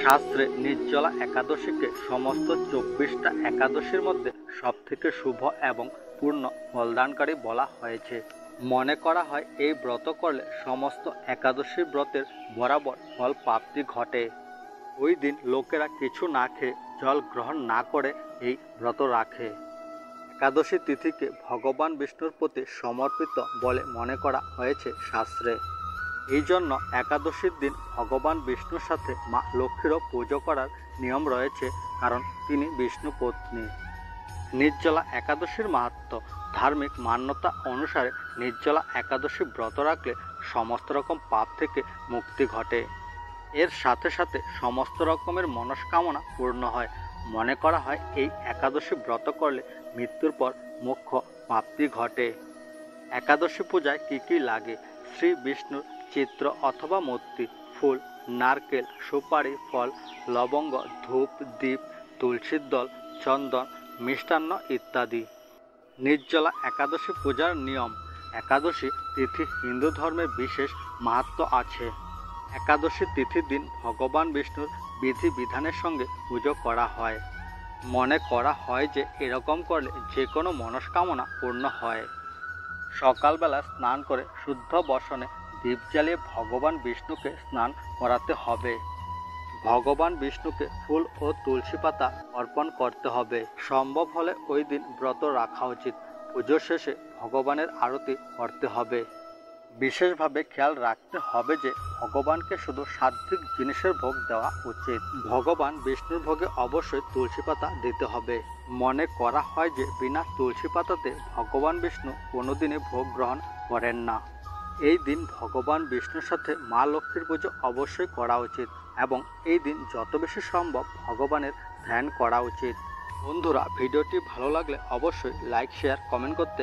শাস্ত্রে নির্জলা একাদশীকে সমস্ত 24টা একাদশীর মধ্যে সবথেকে শুভ এবং পূর্ণ ফলদানকারী বলা হয়েছে। মনে করা হয় এই ব্রত করলে সমস্ত একাদশী ব্রতের বরাবর ফল প্রাপ্তি ঘটে। ওই দিন লোকেরা কিছু না খেয়ে জল গ্রহণ না করে এই ব্রত রাখে। একাদশী তিথিকে ভগবান বিষ্ণুর প্রতি সমর্পিত বলে মনে করা হয়েছে শাস্ত্রে। এই জন্য একাদশীর দিন ভগবান বিষ্ণুর সাথে মা লক্ষ্মীরও পুজো করার নিয়ম রয়েছে, কারণ তিনি বিষ্ণু পত্নী। নির্জলা একাদশীর মাহাত্ম্য। ধার্মিক মান্যতা অনুসারে নির্জলা একাদশী ব্রত রাখলে সমস্ত রকম পাপ থেকে মুক্তি ঘটে। এর সাথে সাথে সমস্ত রকমের মনস্কামনা পূর্ণ হয়। মনে করা হয় এই একাদশী ব্রত করলে মৃত্যুর পর মোক্ষ প্রাপ্তি ঘটে। একাদশী পূজায় কী কী লাগে? শ্রী বিষ্ণুর চিত্র অথবা মূর্তি, ফুল, নারকেল, সুপারি, ফল, লবঙ্গ, ধূপ, দীপ, তুলসীর দল, চন্দন, মিষ্টান্ন ইত্যাদি। নির্জলা একাদশী পূজার নিয়ম। একাদশী তিথি হিন্দু ধর্মের বিশেষ মাহাত্ম্য আছে। একাদশী তিথির দিন ভগবান বিষ্ণুর বিধি বিধানের সঙ্গে পুজো করা হয়। মনে করা হয় যে এরকম করলে যে কোনো মনস্কামনা পূর্ণ হয়। সকালবেলা স্নান করে শুদ্ধ বসনে দীপ জ্বালিয়ে ভগবান বিষ্ণুকে স্নান করাতে হবে। ভগবান বিষ্ণুকে ফুল ও তুলসী পাতা অর্পণ করতে হবে। সম্ভব হলে ওই দিন ব্রত রাখা উচিত। পুজো শেষে ভগবানের আরতি করতে হবে। বিশেষভাবে খেয়াল রাখতে হবে যে ভগবানকে শুধু সাত্ত্বিক জিনিসের ভোগ দেওয়া উচিত। ভগবান বিষ্ণুর ভোগে অবশ্যই তুলসী পাতা দিতে হবে। মনে করা হয় যে বিনা তুলসী পাতাতে ভগবান বিষ্ণু কোনোদিনই ভোগ গ্রহণ করেন না। এই দিন ভগবান বিষ্ণুর সাথে মা লক্ষ্মীর পুজো অবশ্যই করা উচিত এবং এই দিন যত বেশি সম্ভব ভগবানের ধ্যান করা উচিত। বন্ধুরা, ভিডিওটি ভালো লাগলে অবশ্যই লাইক, শেয়ার, কমেন্ট করতে